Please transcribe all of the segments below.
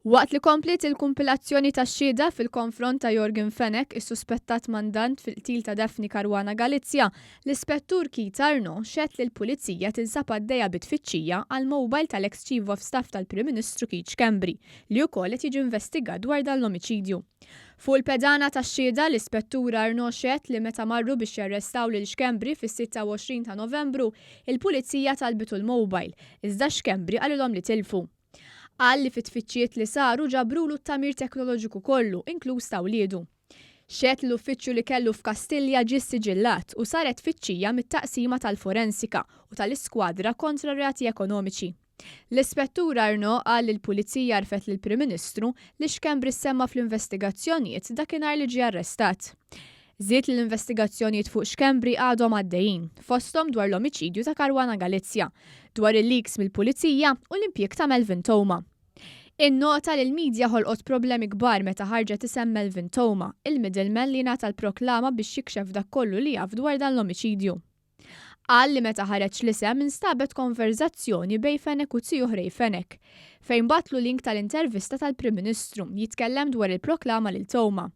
Waqt li komplet il-kumpilazzjoni tax-xhieda fil-konfront ta' Jorgen Fenech, is-suspettat mandant fil-qtil ta' Daphne Caruana Galizia, l-Ispettur Keith Arnaud xedt li l-Pulizija tinsab għaddejja bit-tfittxija għal mowbajl tal-ex Chief of Staff tal-Prim Ministru Keith Schembri li wkoll qed jiġi investigat dwar dan l-omiċidju. Fuq il-pedana tax-xhieda, l-Ispettur Arnaud xedt li meta marru biex jarrestaw lil Schembri fis-26 ta' Novembru, il-Pulizija talbitu l-mowbajl, iżda Schembri qalilhom li tilfu. Qal li fit-tfittxijiet li saru ġabrulu t-tamir teknoloġiku kollu, inkluż ta' wliedu. Xedt l-uffiċċju li kellu f'Kastilja ġie siġillat u saret tfittxija mit-taqsima tal-forensika u tal-iskwadra kontra reati ekonomiċi. L-Ispettur Arnaud qal li l-Pulizija rfet lill-Prim Ministru li Schembri semma fl-investigazzjonijiet dakinhar li ġie arrestat. Żied li l-investigazzjonijiet fuq Schembri għadhom għaddejjin, fosthom dwar l-omiċidju ta' Caruana Galizia, dwar il-leaks mill-Pulizija u l-impjieg ta' Melvin Toma. Innota li l-medja ħolqot problemi kbar meta ħarġet isem Melvin Toma, il-middleman li ngħata l-proklama biex jikxef dak kollu li jaf dwar dan l-omiċidju. Qal li meta ħareġ l-isem instabet konverzazzjoni bejn Fenech u Tiju Ray Fenech, fejn batlu link tal-intervista tal-Prim Ministru jitkellem dwar il-proklama lil Toma.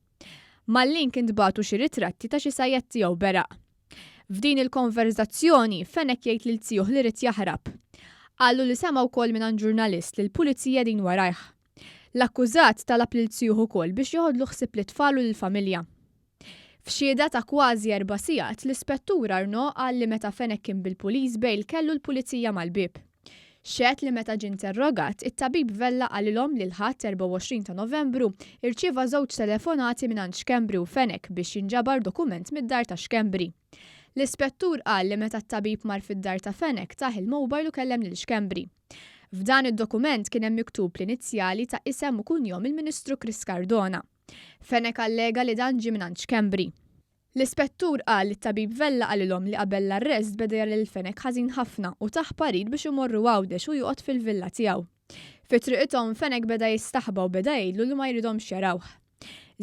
Mal-link intbagħtu xi ritratti ta' xi sajjed tiegħu beraq. F'din il-konverzazzjoni Fenech jgħid lil Tiju li rid jaħrab. Qallu li sema wkoll minn ġurnalist li l-Pulizija din warajh. L-akkużat talab lil Tiju wkoll biex joħodlu ħsieb li tfalu lill-familja. F'xhieda ta' kważi 4 sigħat, l-Ispettur Arnaud qal li meta Fenech kien bil-pulice bail kellu l-Pulizija mal-bib. Xedt li meta ġie interrogat, it-tabib Vella qalilhom li l-ħadd 24 ta' Novembru irċieva żewġ telefonati minn Schembri u Fenech biex jinġabar dokument mid-dar ta' Schembri. L-Ispettur qal li meta t-tabib mar fid-dar ta' Fenech taħ il-mowbajl u kellem lil Schembri. F'dan id-dokument kien hemm miktub l-inizjali ta' isem u kunjom il-Ministru Chris Cardona. Fenech allega li dan ġie minn Schembri. L-Ispettur qal li t-tabib Vella qalilhom li qabel l-arrest beda jara lil Fenech ħażin ħafna u taħ parid biex imorru għawdex u joqgħod fil-villa tiegħu. Fi triqithom Fenech beda jistaħba u beda jgħidlu li ma jridhomx jarawh.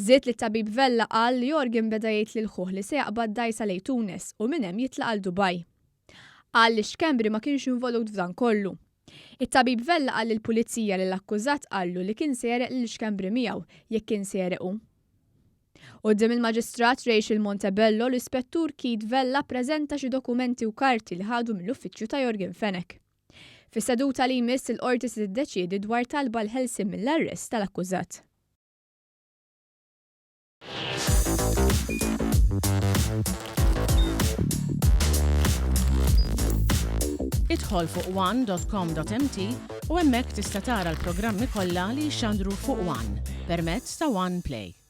Żied li t-tabib Vella qal li Jorgen beda jgħid lil ħuh li se jaqbad dajsa lejn Tunis u minn hemm jitlaq għal Dubai. Qal li Schembri ma kienx involut f'dan kollu. It-tabib Vella qal lill-Pulizija li l-akkużat qallu li kien se jereq lil Schembri miegħu jekk kien se jerequ. Quddiem il-Maġistrat Rachel Montebello, l-Ispettur Keith Vella ppreżenta xi dokumenti u karti li ħadu mill-uffiċċju ta' Jorgen Fenech. Fis-seduta li jmiss il-qorti se tiddeċiedi dwar talba l-ħelsien mill-arrest tal-akkużat. Idħol fuq one.com.mt u hemmhekk tista' tara l-programmi kollha li jxandru fuq One permezz ta' One Play.